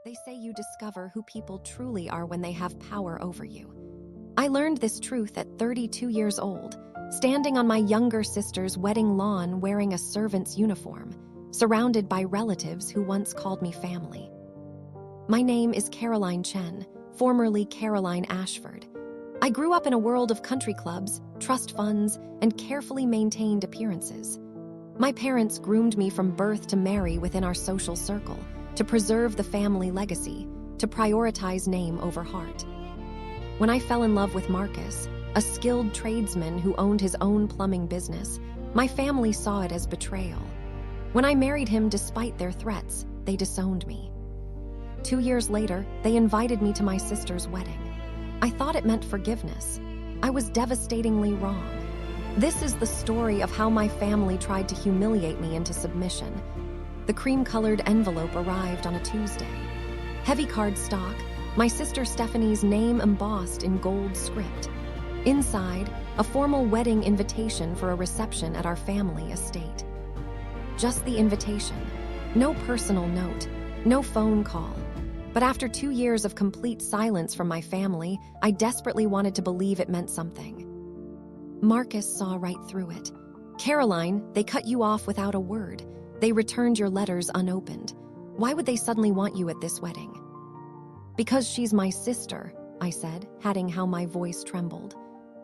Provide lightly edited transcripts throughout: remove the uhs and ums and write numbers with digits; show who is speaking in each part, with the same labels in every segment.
Speaker 1: They say you discover who people truly are when they have power over you. I learned this truth at 32 years old, standing on my younger sister's wedding lawn wearing a servant's uniform, surrounded by relatives who once called me family. My name is Caroline Chen, formerly Caroline Ashford. I grew up in a world of country clubs, trust funds, and carefully maintained appearances. My parents groomed me from birth to marry within our social circle, to preserve the family legacy, to prioritize name over heart. When I fell in love with Marcus, a skilled tradesman who owned his own plumbing business, my family saw it as betrayal. When I married him despite their threats, they disowned me. 2 years later, they invited me to my sister's wedding. I thought it meant forgiveness. I was devastatingly wrong. This is the story of how my family tried to humiliate me into submission. The cream-colored envelope arrived on a Tuesday. Heavy cardstock, my sister Stephanie's name embossed in gold script. Inside, a formal wedding invitation for a reception at our family estate. Just the invitation. No personal note, no phone call. But after 2 years of complete silence from my family, I desperately wanted to believe it meant something. Marcus saw right through it. Caroline, they cut you off without a word. They returned your letters unopened. Why would they suddenly want you at this wedding? Because she's my sister, I said, adding how my voice trembled.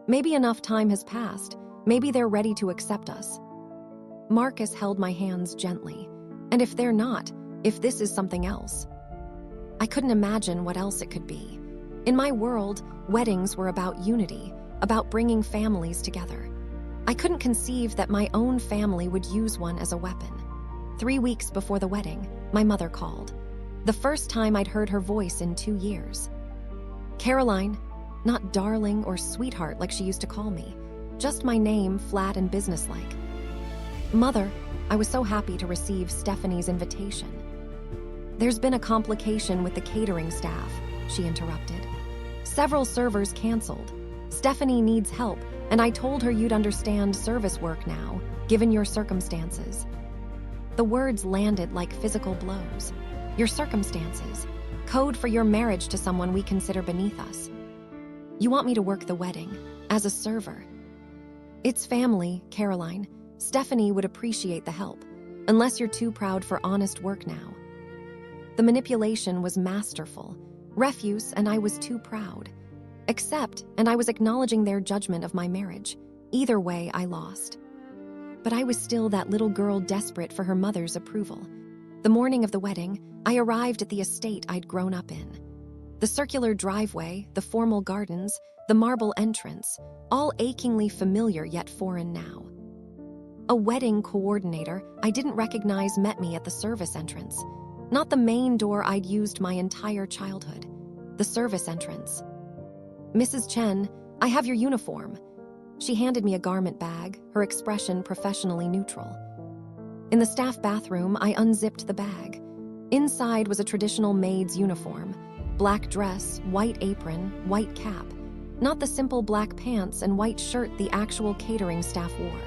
Speaker 1: Maybe enough time has passed. Maybe they're ready to accept us. Marcus held my hands gently. And if they're not, if this is something else? I couldn't imagine what else it could be. In my world, weddings were about unity, about bringing families together. I couldn't conceive that my own family would use one as a weapon. 3 weeks before the wedding, my mother called. The first time I'd heard her voice in 2 years. Caroline, not darling or sweetheart like she used to call me, just my name, flat and businesslike. Mother, I was so happy to receive Stephanie's invitation. There's been a complication with the catering staff, she interrupted. Several servers canceled. Stephanie needs help, and I told her you'd understand service work now, given your circumstances. The words landed like physical blows. Your circumstances. Code for your marriage to someone we consider beneath us. You want me to work the wedding, as a server. It's family, Caroline. Stephanie would appreciate the help, unless you're too proud for honest work now. The manipulation was masterful. Refuse, and I was too proud. Accept, and I was acknowledging their judgment of my marriage. Either way, I lost. But I was still that little girl desperate for her mother's approval. The morning of the wedding, I arrived at the estate I'd grown up in. The circular driveway, the formal gardens, the marble entrance, all achingly familiar yet foreign now. A wedding coordinator I didn't recognize met me at the service entrance. Not the main door I'd used my entire childhood. The service entrance. Mrs. Chen, I have your uniform. She handed me a garment bag, her expression professionally neutral. In the staff bathroom, I unzipped the bag. Inside was a traditional maid's uniform. Black dress, white apron, white cap. Not the simple black pants and white shirt the actual catering staff wore.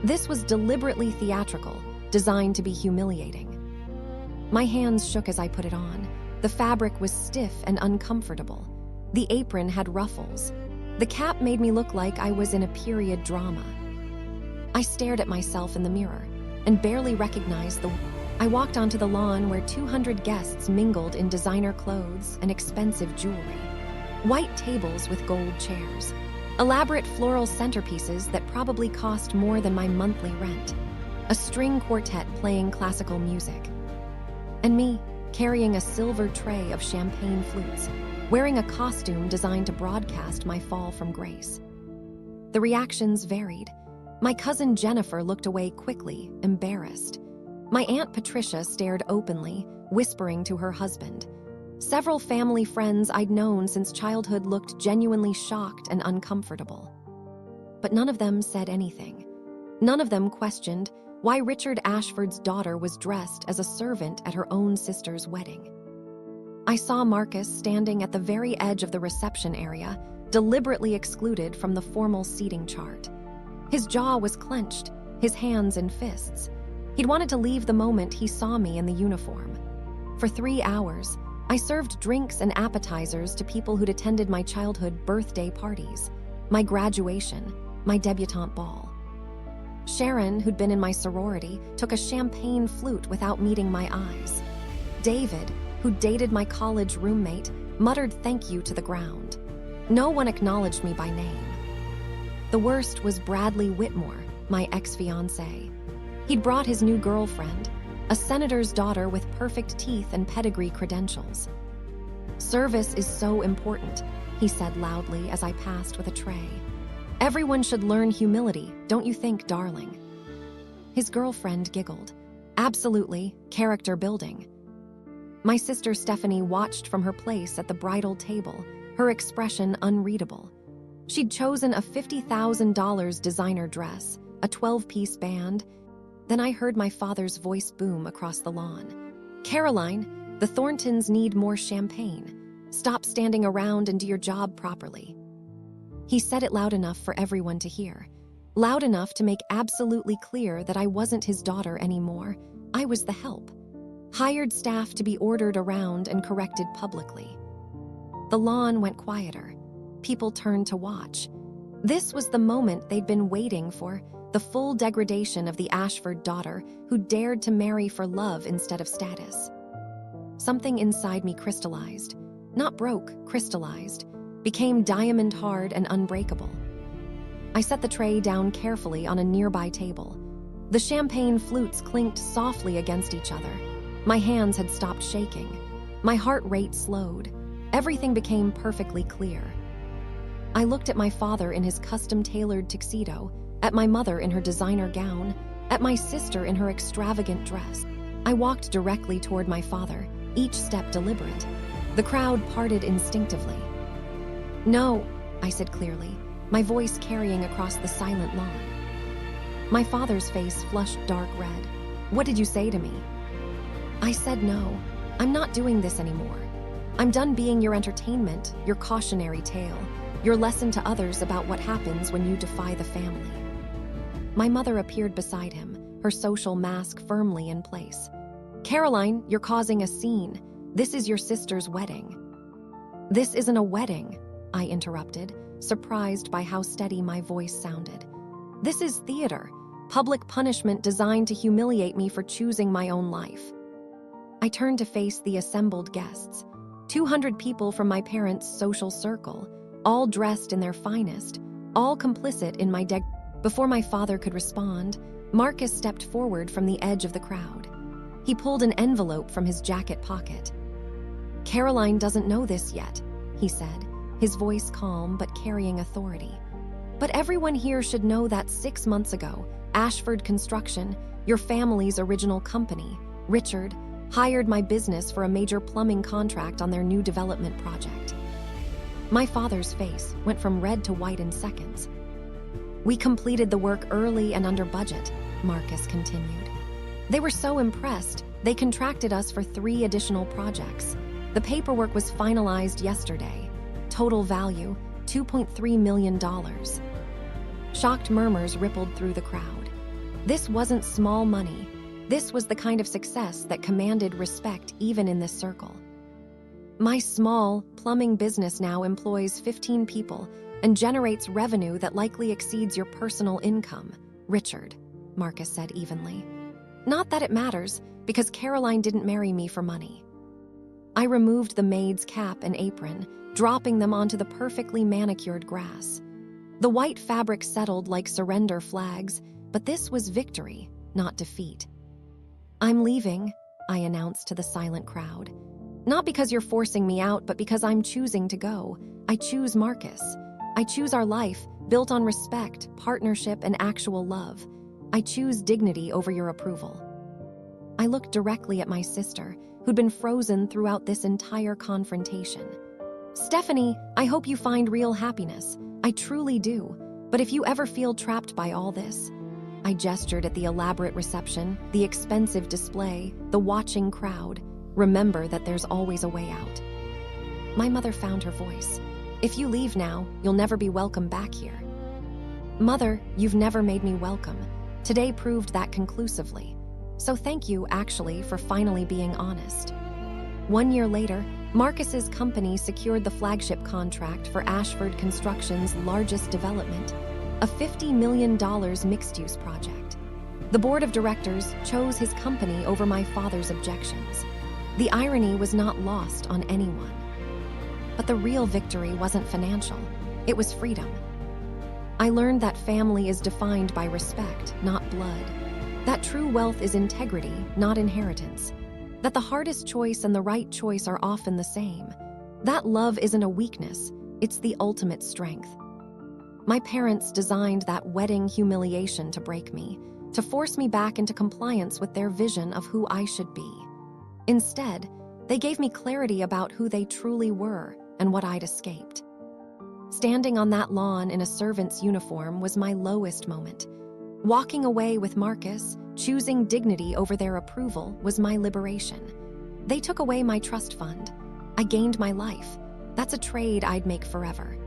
Speaker 1: This was deliberately theatrical, designed to be humiliating. My hands shook as I put it on. The fabric was stiff and uncomfortable. The apron had ruffles. The cap made me look like I was in a period drama. I stared at myself in the mirror and barely recognized I walked onto the lawn where 200 guests mingled in designer clothes and expensive jewelry. White tables with gold chairs. Elaborate floral centerpieces that probably cost more than my monthly rent. A string quartet playing classical music. And me, carrying a silver tray of champagne flutes, wearing a costume designed to broadcast my fall from grace. The reactions varied. My cousin Jennifer looked away quickly, embarrassed. My Aunt Patricia stared openly, whispering to her husband. Several family friends I'd known since childhood looked genuinely shocked and uncomfortable. But none of them said anything. None of them questioned why Richard Ashford's daughter was dressed as a servant at her own sister's wedding. I saw Marcus standing at the very edge of the reception area, deliberately excluded from the formal seating chart. His jaw was clenched, his hands in fists. He'd wanted to leave the moment he saw me in the uniform. For 3 hours, I served drinks and appetizers to people who'd attended my childhood birthday parties, my graduation, my debutante ball. Sharon, who'd been in my sorority, took a champagne flute without meeting my eyes. David, who dated my college roommate, muttered thank you to the ground. No one acknowledged me by name. The worst was Bradley Whitmore, my ex-fiancé. He'd brought his new girlfriend, a senator's daughter with perfect teeth and pedigree credentials. "Service is so important," he said loudly as I passed with a tray. "Everyone should learn humility, don't you think, darling?" His girlfriend giggled. "Absolutely, character building." My sister Stephanie watched from her place at the bridal table, her expression unreadable. She'd chosen a $50,000 designer dress, a 12-piece band. Then I heard my father's voice boom across the lawn. "Caroline, the Thorntons need more champagne. Stop standing around and do your job properly." He said it loud enough for everyone to hear. Loud enough to make absolutely clear that I wasn't his daughter anymore. I was the help. Hired staff to be ordered around and corrected publicly. The lawn went quieter. People turned to watch. This was the moment they'd been waiting for, the full degradation of the Ashford daughter who dared to marry for love instead of status. Something inside me crystallized. Not broke, crystallized. Became diamond hard and unbreakable. I set the tray down carefully on a nearby table. The champagne flutes clinked softly against each other. My hands had stopped shaking. My heart rate slowed. Everything became perfectly clear. I looked at my father in his custom-tailored tuxedo, at my mother in her designer gown, at my sister in her extravagant dress. I walked directly toward my father, each step deliberate. The crowd parted instinctively. "No," I said clearly, my voice carrying across the silent lawn. My father's face flushed dark red. "What did you say to me?" I said no. "I'm not doing this anymore. I'm done being your entertainment, your cautionary tale, your lesson to others about what happens when you defy the family." My mother appeared beside him, her social mask firmly in place. "Caroline, you're causing a scene. This is your sister's wedding." "This isn't a wedding," I interrupted, surprised by how steady my voice sounded. "This is theater, public punishment designed to humiliate me for choosing my own life." I turned to face the assembled guests. 200 people from my parents' social circle, all dressed in their finest, all complicit in my Before my father could respond, Marcus stepped forward from the edge of the crowd. He pulled an envelope from his jacket pocket. "Caroline doesn't know this yet," he said, his voice calm but carrying authority. "But everyone here should know that 6 months ago, Ashford Construction, your family's original company, Richard, hired my business for a major plumbing contract on their new development project." My father's face went from red to white in seconds. "We completed the work early and under budget," Marcus continued. "They were so impressed, they contracted us for 3 additional projects. The paperwork was finalized yesterday. Total value, $2.3 million. Shocked murmurs rippled through the crowd. This wasn't small money. This was the kind of success that commanded respect even in this circle. "My small, plumbing business now employs 15 people and generates revenue that likely exceeds your personal income, Richard," Marcus said evenly. "Not that it matters, because Caroline didn't marry me for money." I removed the maid's cap and apron, dropping them onto the perfectly manicured grass. The white fabric settled like surrender flags, but this was victory, not defeat. "I'm leaving," I announced to the silent crowd. "Not because you're forcing me out, but because I'm choosing to go. I choose Marcus. I choose our life, built on respect, partnership, and actual love. I choose dignity over your approval." I looked directly at my sister, who'd been frozen throughout this entire confrontation. "Stephanie, I hope you find real happiness. I truly do. But if you ever feel trapped by all this," I gestured at the elaborate reception, the expensive display, the watching crowd, "remember that there's always a way out." My mother found her voice. "If you leave now, you'll never be welcome back here." "Mother, you've never made me welcome. Today proved that conclusively. So thank you, actually, for finally being honest." 1 year later, Marcus's company secured the flagship contract for Ashford Construction's largest development, a $50 million mixed-use project. The board of directors chose his company over my father's objections. The irony was not lost on anyone. But the real victory wasn't financial, it was freedom. I learned that family is defined by respect, not blood. That true wealth is integrity, not inheritance. That the hardest choice and the right choice are often the same. That love isn't a weakness, it's the ultimate strength. My parents designed that wedding humiliation to break me, to force me back into compliance with their vision of who I should be. Instead, they gave me clarity about who they truly were and what I'd escaped. Standing on that lawn in a servant's uniform was my lowest moment. Walking away with Marcus, choosing dignity over their approval, was my liberation. They took away my trust fund. I gained my life. That's a trade I'd make forever.